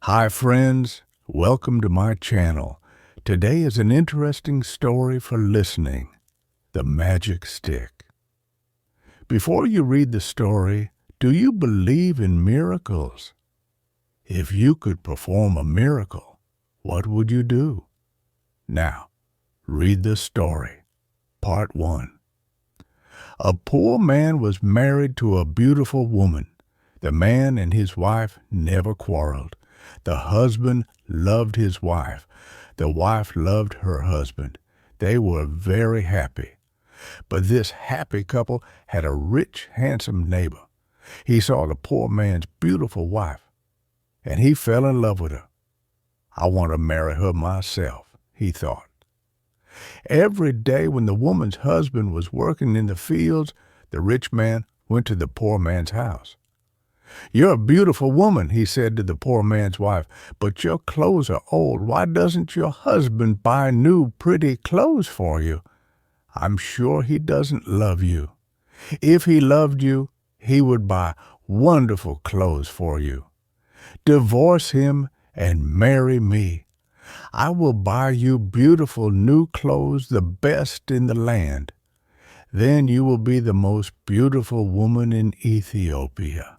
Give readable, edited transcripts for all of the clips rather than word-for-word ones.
Hi friends, welcome to my channel. Today is an interesting story for listening, The Magic Stick. Before you read the story, do you believe in miracles? If you could perform a miracle, what would you do? Now, read the story. Part 1. A poor man was married to a beautiful woman. The man and his wife never quarreled. The husband loved his wife. The wife loved her husband. They were very happy. But this happy couple had a rich, handsome neighbor. He saw the poor man's beautiful wife, and he fell in love with her. I want to marry her myself, he thought. Every day when the woman's husband was working in the fields, the rich man went to the poor man's house. "You're a beautiful woman," he said to the poor man's wife, "but your clothes are old. Why doesn't your husband buy new, pretty clothes for you? I'm sure he doesn't love you. If he loved you, he would buy wonderful clothes for you. Divorce him and marry me. I will buy you beautiful new clothes, the best in the land. Then you will be the most beautiful woman in Ethiopia."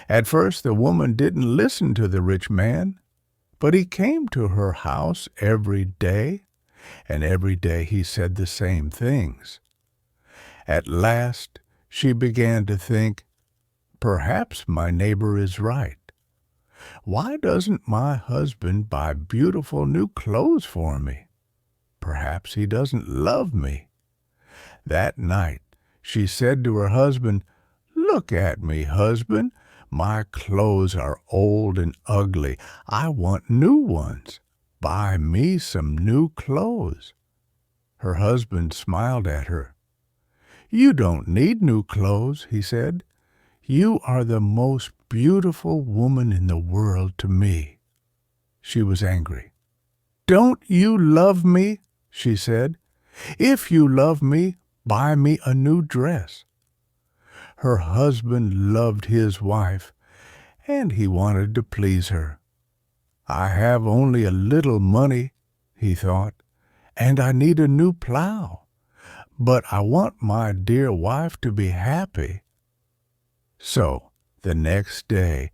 At first the woman didn't listen to the rich man, but he came to her house every day, and every day he said the same things. At last she began to think, perhaps my neighbor is right. Why doesn't my husband buy beautiful new clothes for me? Perhaps he doesn't love me. That night she said to her husband, "Look at me, husband. My clothes are old and ugly. I want new ones. Buy me some new clothes." Her husband smiled at her. "You don't need new clothes," he said. "You are the most beautiful woman in the world to me." She was angry. "Don't you love me?" she said. "If you love me, buy me a new dress." Her husband loved his wife, and he wanted to please her. "I have only a little money," he thought, "and I need a new plow. But I want my dear wife to be happy." So the next day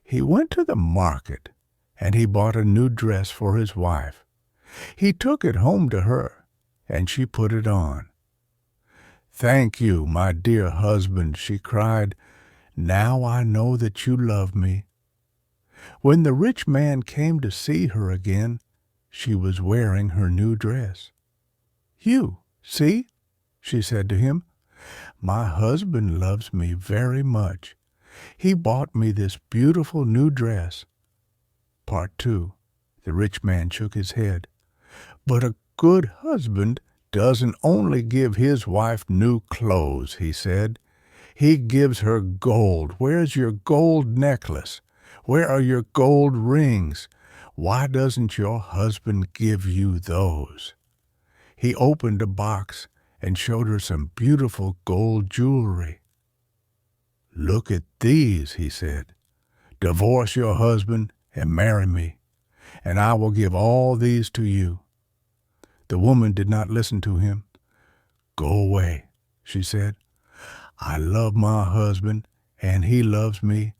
he went to the market, and he bought a new dress for his wife. He took it home to her, and she put it on. "Thank you, my dear husband," she cried. "Now I know that you love me." When the rich man came to see her again, she was wearing her new dress. "You see," she said to him, "my husband loves me very much. He bought me this beautiful new dress." Part 2. The rich man shook his head. "But a good husband doesn't only give his wife new clothes," he said. "He gives her gold. Where's your gold necklace? Where are your gold rings? Why doesn't your husband give you those?" He opened a box and showed her some beautiful gold jewelry. "Look at these," he said. "Divorce your husband and marry me, and I will give all these to you." The woman did not listen to him. "Go away," she said. "I love my husband, and he loves me,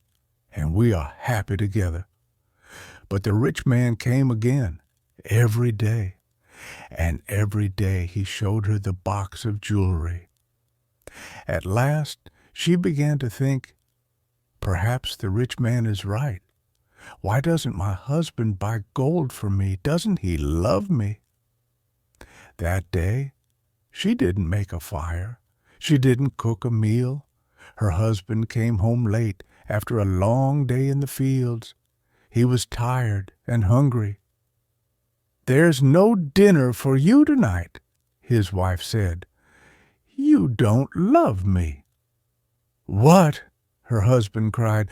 and we are happy together." But the rich man came again, every day, and every day he showed her the box of jewelry. At last she began to think, perhaps the rich man is right. Why doesn't my husband buy gold for me? Doesn't he love me? That day she didn't make a fire. She didn't cook a meal. Her husband came home late after a long day in the fields. He was tired and hungry. "There's no dinner for you tonight," his wife said. "You don't love me." "What?" her husband cried.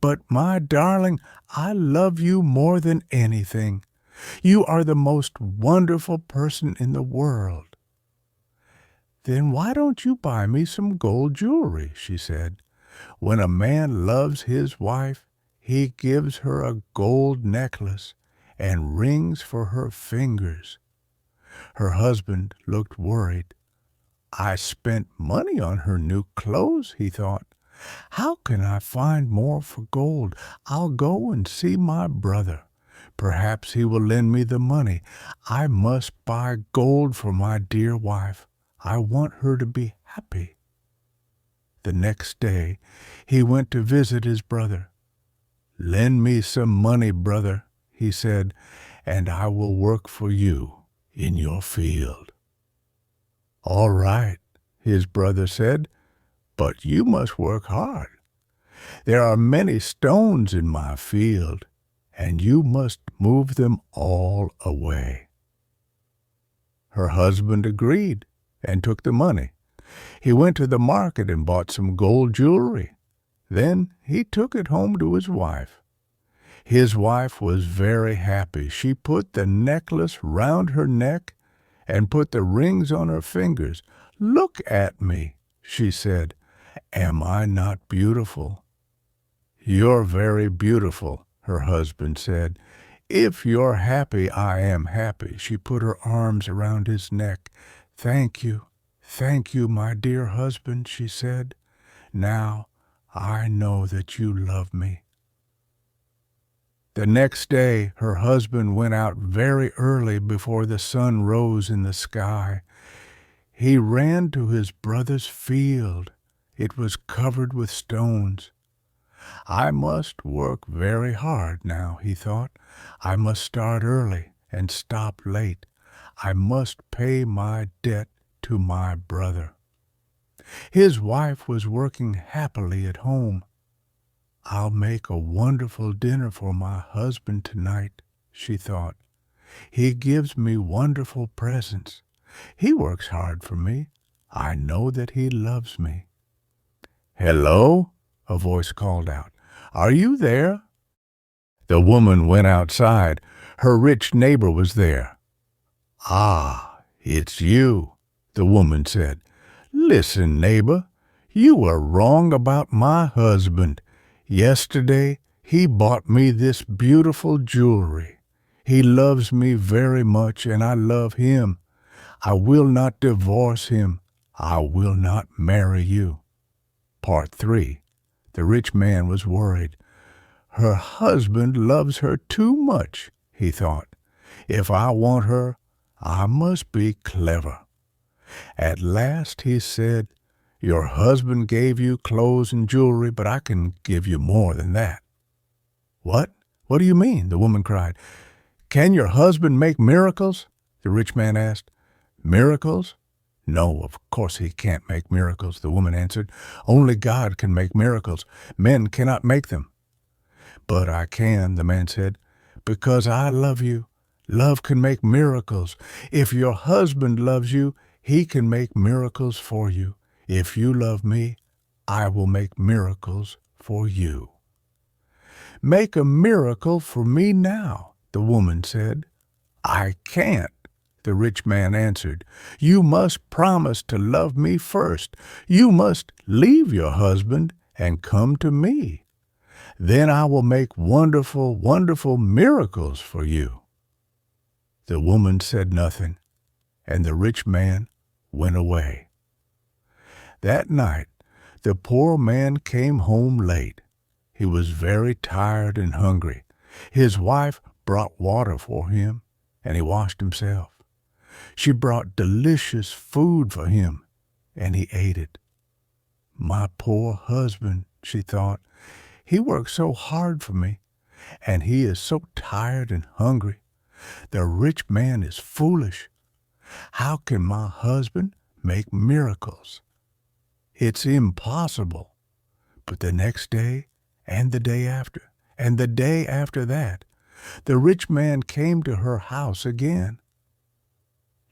"But, my darling, I love you more than anything. You are the most wonderful person in the world." "Then why don't you buy me some gold jewelry?" she said. "When a man loves his wife, he gives her a gold necklace and rings for her fingers. Her husband looked worried. I spent money on her new clothes, he thought. How can I find more for gold? I'll go and see my brother. Perhaps he will lend me the money. I must buy gold for my dear wife. I want her to be happy. The next day he went to visit his brother. Lend me some money, brother, he said, and I will work for you in your field. All right, his brother said, but you must work hard. There are many stones in my field, and you must move them all away. Her husband agreed and took the money. He went to the market and bought some gold jewelry. Then he took it home to his wife. His wife was very happy. She put the necklace round her neck and put the rings on her fingers. Look at me, she said. Am I not beautiful? You're very beautiful, her husband said. If you're happy, I am happy. She put her arms around his neck. Thank you, my dear husband, she said. Now I know that you love me. The next day her husband went out very early before the sun rose in the sky. He ran to his brother's field. It was covered with stones. I must work very hard now, he thought. I must start early and stop late. I must pay my debt to my brother. His wife was working happily at home. I'll make a wonderful dinner for my husband tonight, she thought. He gives me wonderful presents. He works hard for me. I know that he loves me. Hello, a voice called out. Are you there? The woman went outside. Her rich neighbor was there. Ah, it's you, the woman said. Listen, neighbor, you were wrong about my husband. Yesterday he bought me this beautiful jewelry. He loves me very much, and I love him. I will not divorce him. I will not marry you. Part 3. The rich man was worried. Her husband loves her too much, he thought. If I want her, I must be clever. At last he said, Your husband gave you clothes and jewelry, but I can give you more than that. What? What do you mean? The woman cried. Can your husband make miracles? The rich man asked. Miracles? No, of course he can't make miracles, the woman answered. Only God can make miracles. Men cannot make them. But I can, the man said, because I love you. Love can make miracles. If your husband loves you, he can make miracles for you. If you love me, I will make miracles for you. Make a miracle for me now, the woman said. I can't, the rich man answered. You must promise to love me first. You must leave your husband and come to me. Then I will make wonderful, wonderful miracles for you. The woman said nothing, and the rich man went away. That night, the poor man came home late. He was very tired and hungry. His wife brought water for him, and he washed himself. She brought delicious food for him, and he ate it. My poor husband, she thought, he works so hard for me, and he is so tired and hungry. The rich man is foolish. How can my husband make miracles? It's impossible. But the next day, and the day after, and the day after that, the rich man came to her house again.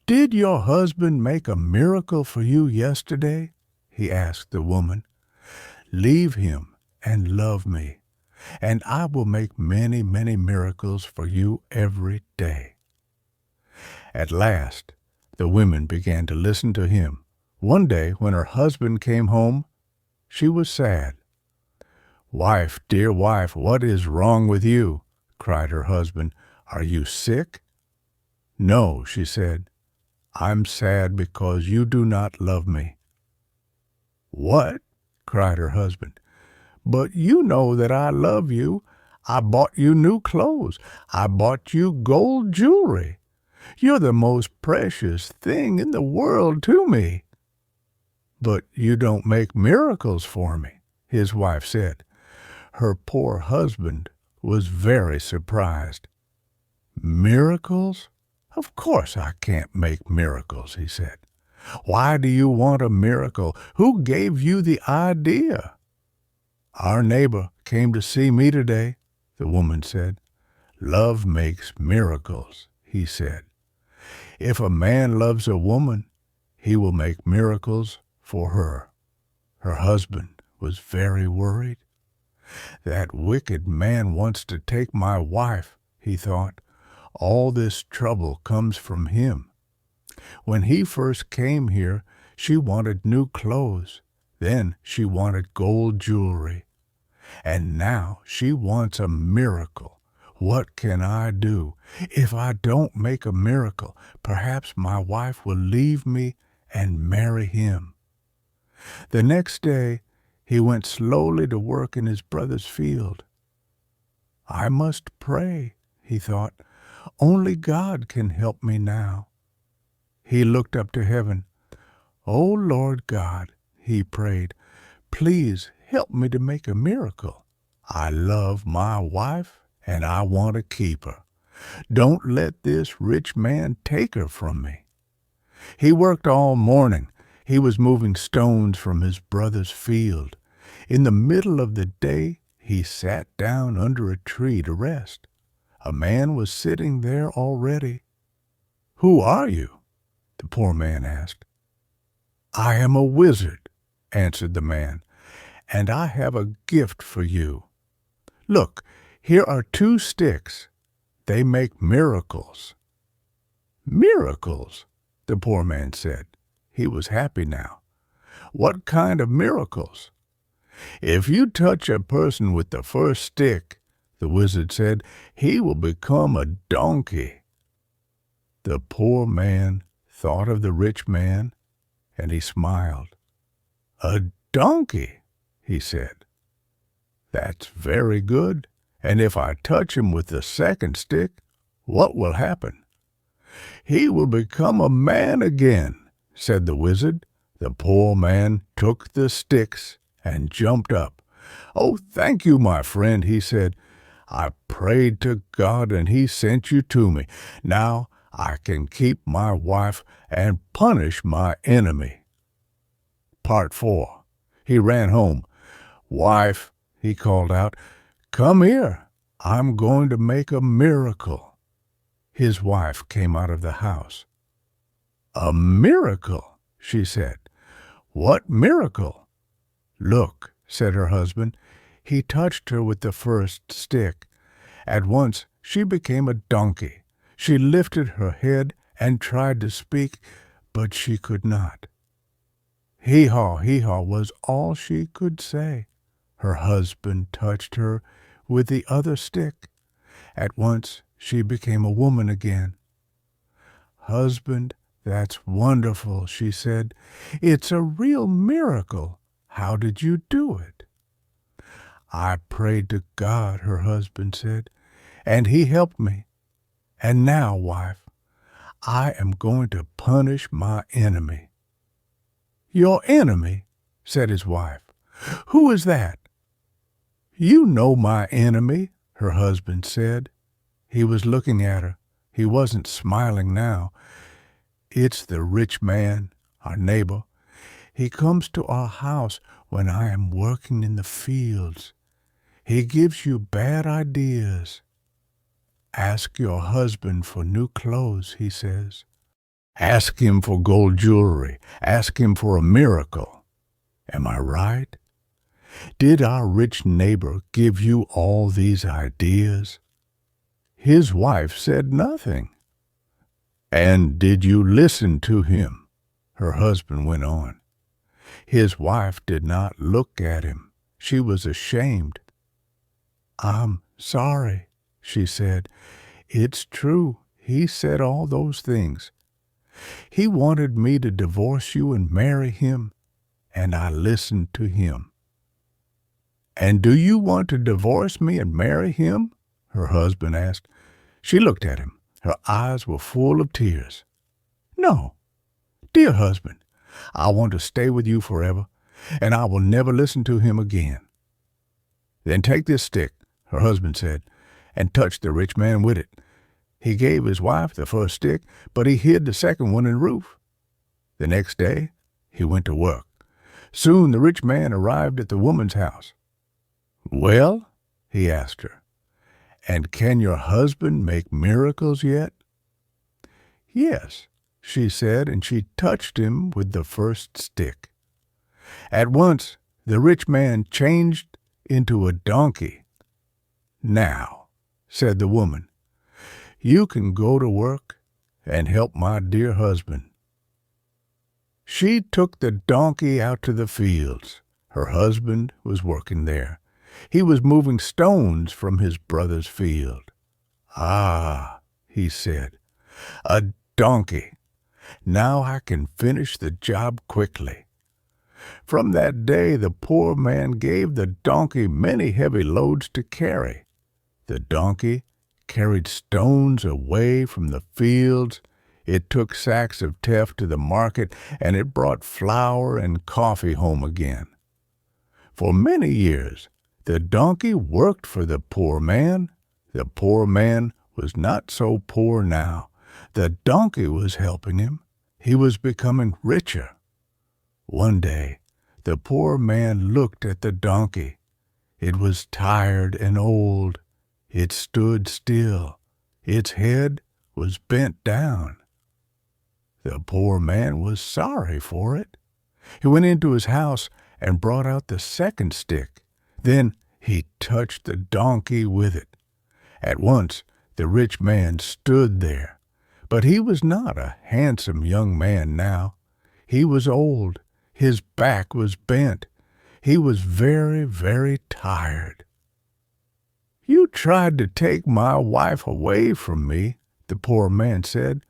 Did your husband make a miracle for you yesterday? He asked the woman. Leave him and love me, and I will make many, many miracles for you every day. At last, the women began to listen to him. One day, when her husband came home, she was sad. "Wife, dear wife, what is wrong with you?" cried her husband. "Are you sick?" "No," she said. "I'm sad because you do not love me." "What?" cried her husband. "But you know that I love you. I bought you new clothes. I bought you gold jewelry. You're the most precious thing in the world to me." "But you don't make miracles for me," his wife said. Her poor husband was very surprised. "Miracles? Of course I can't make miracles," he said. "Why do you want a miracle? Who gave you the idea?" "Our neighbor came to see me today," the woman said. "Love makes miracles," he said. "If a man loves a woman, he will make miracles for her." Her husband was very worried. "That wicked man wants to take my wife," he thought. "All this trouble comes from him. When he first came here, she wanted new clothes. Then she wanted gold jewelry. And now she wants a miracle. What can I do? If I don't make a miracle, perhaps my wife will leave me and marry him." The next day, he went slowly to work in his brother's field. "I must pray," he thought. "Only God can help me now." He looked up to heaven. "O Lord God," he prayed, "please help me to make a miracle. I love my wife and I want to keep her. Don't let this rich man take her from me." He worked all morning. He was moving stones from his brother's field. In the middle of the day, he sat down under a tree to rest. A man was sitting there already. "Who are you?" the poor man asked. "I am a wizard," answered the man, "and I have a gift for you. Look, here are 2 sticks. They make miracles." "Miracles?" the poor man said. He was happy now. "What kind of miracles?" "If you touch a person with the first stick," the wizard said, "he will become a donkey." The poor man thought of the rich man, and he smiled. "A donkey," he said. "That's very good. And if I touch him with the second stick, what will happen?" "He will become a man again," said the wizard. The poor man took the sticks and jumped up. "Oh, thank you, my friend," he said. "I prayed to God and he sent you to me. Now I can keep my wife and punish my enemy." Part 4. He ran home. "Wife," he called out, "come here. I'm going to make a miracle." His wife came out of the house. "A miracle?" she said. "What miracle?" "Look," said her husband. He touched her with the first stick. At once she became a donkey. She lifted her head and tried to speak, but she could not. Hee-haw was all she could say. Her husband touched her with the other stick. At once she became a woman again. "Husband, that's wonderful," she said. "It's a real miracle. How did you do it?" "I prayed to God," her husband said, "and he helped me. And now, wife, I am going to punish my enemy." "Your enemy?" said his wife. "Who is that?" "You know my enemy," her husband said. He was looking at her. He wasn't smiling now. "It's the rich man, our neighbor. He comes to our house when I am working in the fields. He gives you bad ideas. 'Ask your husband for new clothes,' he says. 'Ask him for gold jewelry. Ask him for a miracle.' Am I right? Did our rich neighbor give you all these ideas?" His wife said nothing. "And did you listen to him?" her husband went on. His wife did not look at him. She was ashamed. "I'm sorry," she said. "It's true. He said all those things. He wanted me to divorce you and marry him, and I listened to him." "And do you want to divorce me and marry him?" her husband asked. She looked at him. Her eyes were full of tears. "No, dear husband, I want to stay with you forever, and I will never listen to him again." "Then take this stick," her husband said, and touched the rich man with it. He gave his wife the first stick, but he hid the second one in the roof. The next day, he went to work. Soon the rich man arrived at the woman's house. "Well," he asked her, "and can your husband make miracles yet?" "Yes," she said, and she touched him with the first stick. At once the rich man changed into a donkey. "Now," said the woman, "you can go to work and help my dear husband." She took the donkey out to the fields. Her husband was working there. He was moving stones from his brother's field. "Ah," he said, "a donkey. Now I can finish the job quickly." From that day the poor man gave the donkey many heavy loads to carry. The donkey carried stones away from the fields, it took sacks of teff to the market, and it brought flour and coffee home again. For many years the donkey worked for the poor man. The poor man was not so poor now. The donkey was helping him. He was becoming richer. One day the poor man looked at the donkey. It was tired and old. It stood still. Its head was bent down. The poor man was sorry for it. He went into his house and brought out the second stick. Then he touched the donkey with it. At once the rich man stood there. But he was not a handsome young man now. He was old. His back was bent. He was very, very tired. "You tried to take my wife away from me," the poor man said.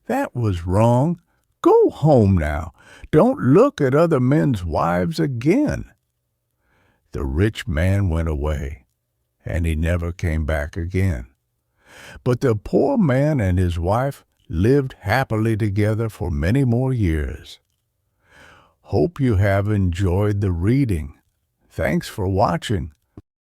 "That was wrong. Go home now. Don't look at other men's wives again." The rich man went away, and he never came back again. But the poor man and his wife lived happily together for many more years. Hope you have enjoyed the reading. Thanks for watching.